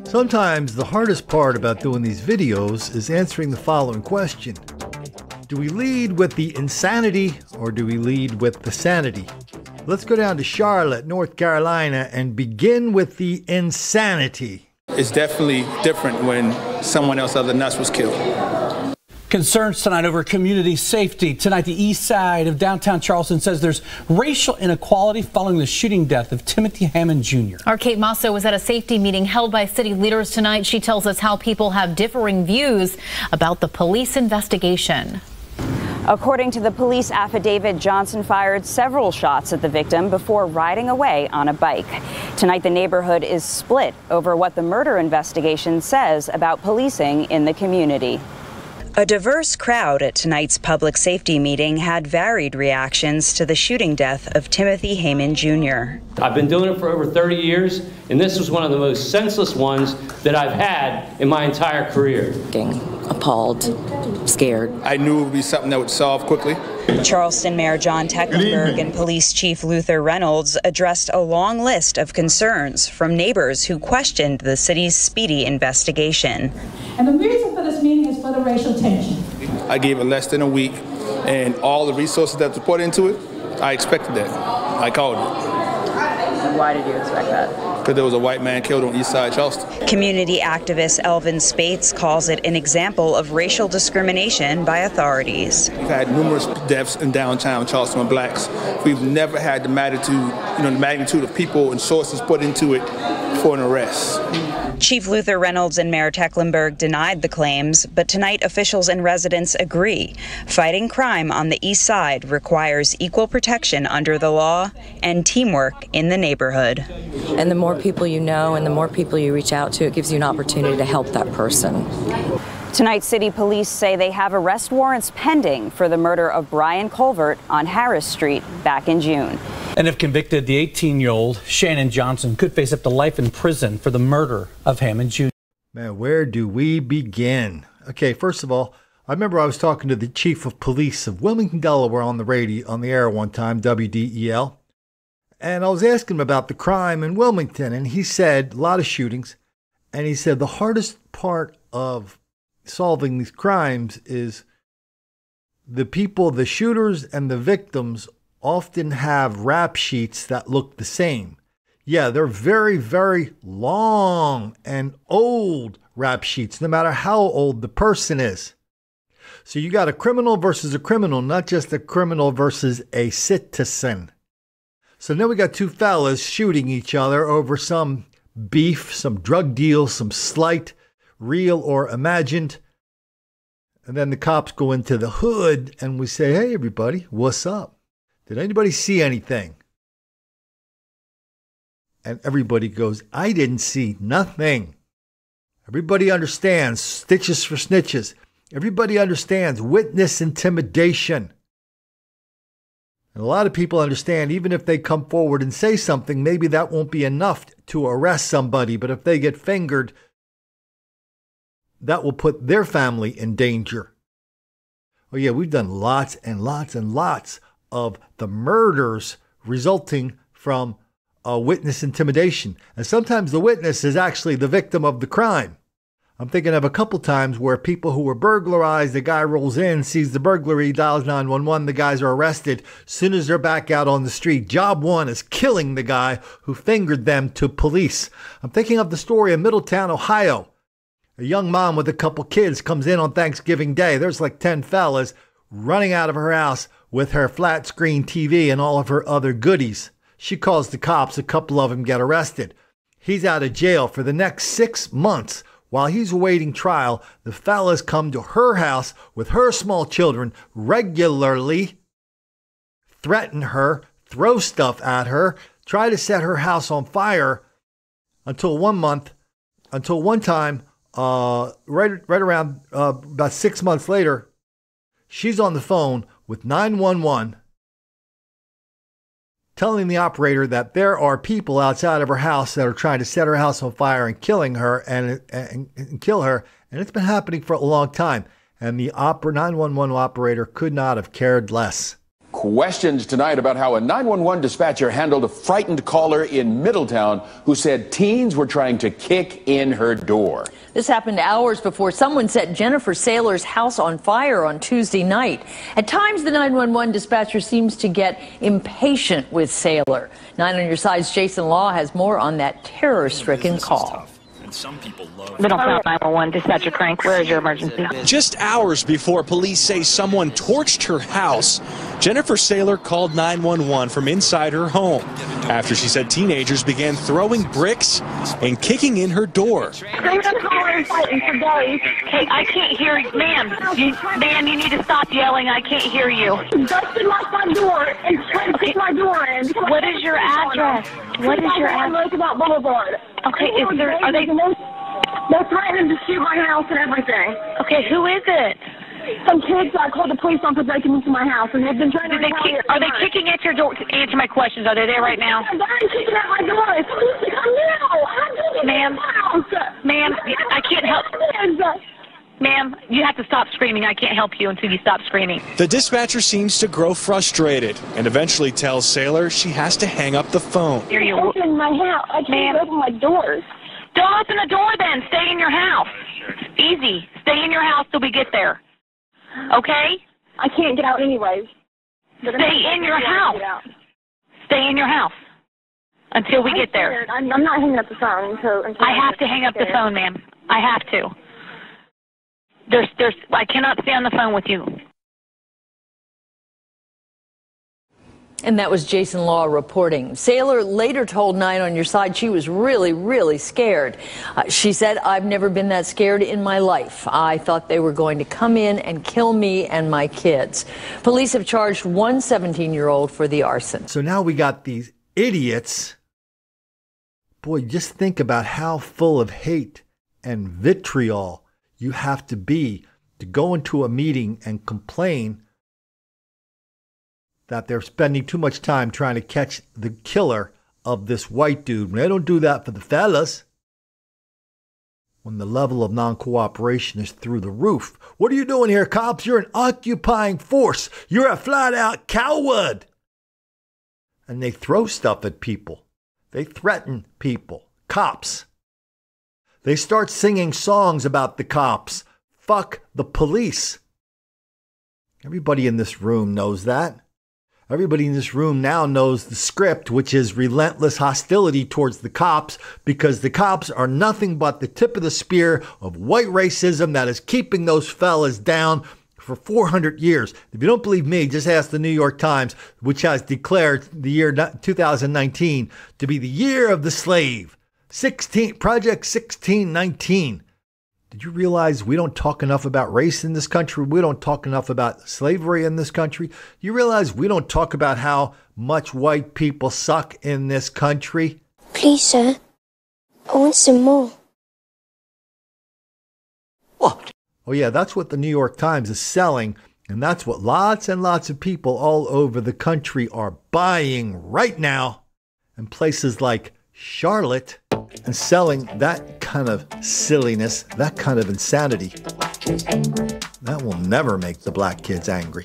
Sometimes the hardest part about doing these videos is answering the following question. Do we lead with the insanity or do we lead with the sanity? Let's go down to Charlotte, North Carolina, and begin with the insanity. It's definitely different when someone else other than us was killed. Concerns tonight over community safety. Tonight, the east side of downtown Charleston says there's racial inequality following the shooting death of Timothy Hammond Jr. Our Kate Masso was at a safety meeting held by city leaders tonight. She tells us how people have differing views about the police investigation. According to the police affidavit, Johnson fired several shots at the victim before riding away on a bike. Tonight, the neighborhood is split over what the murder investigation says about policing in the community. A diverse crowd at tonight's public safety meeting had varied reactions to the shooting death of Timothy Hammond Jr. I've been doing it for over 30 years, and this was one of the most senseless ones that I've had in my entire career. Appalled, scared. I knew it would be something that would solve quickly. Charleston Mayor John Tecklenburg and Police Chief Luther Reynolds addressed a long list of concerns from neighbors who questioned the city's speedy investigation. And the reason for this meeting is for the racial tension. I gave it less than a week, and all the resources that were put into it, I expected that. I called it. Why did you expect that? Because there was a white man killed on East Side Charleston. Community activist Elvin Spates calls it an example of racial discrimination by authorities. We've had numerous deaths in downtown Charleston with blacks. We've never had the magnitude of people and sources put into it for an arrest. Chief Luther Reynolds and Mayor Tecklenburg denied the claims, but tonight officials and residents agree. Fighting crime on the east side requires equal protection under the law and teamwork in the neighborhood. And the more people you know and the more people you reach out to, it gives you an opportunity to help that person. Tonight, city police say they have arrest warrants pending for the murder of Brian Colvert on Harris Street back in June. And if convicted, the 18-year-old Shannon Johnson could face up to life in prison for the murder of Hammond Jr. Man, where do we begin? Okay, first of all, I remember I was talking to the chief of police of Wilmington, Delaware on the air one time, WDEL. And I was asking him about the crime in Wilmington, and he said a lot of shootings. And he said the hardest part of solving these crimes is the people, the shooters and the victims often have rap sheets that look the same. Yeah, they're very, very long and old rap sheets, no matter how old the person is. So you got a criminal versus a criminal, not just a criminal versus a citizen. So now we got two fellas shooting each other over some beef, some drug deal, some slight, real or imagined. And then the cops go into the hood and we say, hey, everybody, what's up? Did anybody see anything? And everybody goes, I didn't see nothing. Everybody understands stitches for snitches. Everybody understands witness intimidation. And a lot of people understand even if they come forward and say something, maybe that won't be enough to arrest somebody. But if they get fingered, that will put their family in danger. Oh yeah, we've done lots and lots and lots of the murders resulting from witness intimidation. And sometimes the witness is actually the victim of the crime. I'm thinking of a couple times where people who were burglarized, the guy rolls in, sees the burglary, dials 911, the guys are arrested. As soon as they're back out on the street, job one is killing the guy who fingered them to police. I'm thinking of the story in Middletown, Ohio. A young mom with a couple kids comes in on Thanksgiving Day. There's like 10 fellas running out of her house with her flat screen TV and all of her other goodies. She calls the cops. A couple of them get arrested. He's out of jail for the next 6 months. While he's awaiting trial, the fellas come to her house with her small children regularly, threaten her, throw stuff at her, try to set her house on fire until one time, right around about 6 months later, she's on the phone with 911 telling the operator that there are people outside of her house that are trying to set her house on fire and killing her and kill her. And it's been happening for a long time. And the 911 operator could not have cared less. Questions tonight about how a 911 dispatcher handled a frightened caller in Middletown who said teens were trying to kick in her door. This happened hours before someone set Jennifer Saylor's house on fire on Tuesday night. At times, the 911 dispatcher seems to get impatient with Saylor. 9 on Your Side's Jason Law has more on that terror-stricken call. Some people love Middletown 911 dispatcher Crank, where is your emergency? Just hours before police say someone torched her house, Jennifer Saylor called 911 from inside her home after she said teenagers began throwing bricks and kicking in her door. Screaming and hollering, fighting for days. Hey, I can't hear you. Ma'am, you need to stop yelling. I can't hear you. Dustin locked my door and tried to kick my door in. What is your address? What is your address? Roosevelt Boulevard. Okay, are they... They're threatening to shoot my house and everything. Okay, who is it? Some kids, I called the police on for breaking into my house, and they've been trying to... Are they kicking at your door? Answer my questions. Are they there right now? They're kicking at my door. Ma'am, I can't help. Ma'am, you have to stop screaming. I can't help you until you stop screaming. The dispatcher seems to grow frustrated and eventually tells Saylor she has to hang up the phone. Open my house. I can't open my doors. Don't open the door then. Stay in your house. Easy. Stay in your house till we get there. Okay? I can't get out anyways. Stay in your house. Stay in your house until we get there. I'm not hanging up the phone until I have to hang up the phone, ma'am. I have to. I cannot stay on the phone with you. And that was Jason Law reporting. Saylor later told 9 on Your Side she was really, really scared. She said, "I've never been that scared in my life. I thought they were going to come in and kill me and my kids." Police have charged one 17-year-old for the arson. So now we got these idiots. Boy, just think about how full of hate and vitriol you have to be to go into a meeting and complain that they're spending too much time trying to catch the killer of this white dude. They don't do that for the fellas. When the level of non-cooperation is through the roof. What are you doing here, cops? You're an occupying force. You're a flat-out coward. And they throw stuff at people. They threaten people. Cops. They start singing songs about the cops. Fuck the police. Everybody in this room knows that. Everybody in this room now knows the script, which is relentless hostility towards the cops, because the cops are nothing but the tip of the spear of white racism that is keeping those fellas down for 400 years. If you don't believe me, just ask the New York Times, which has declared the year 2019 to be the year of the slave. Project 1619. Did you realize we don't talk enough about race in this country? We don't talk enough about slavery in this country. You realize we don't talk about how much white people suck in this country? Please, sir. I want some more. What? Oh yeah, that's what the New York Times is selling. And that's what lots and lots of people all over the country are buying right now in places like Charlotte, and selling that kind of silliness, that kind of insanity. That will never make the black kids angry.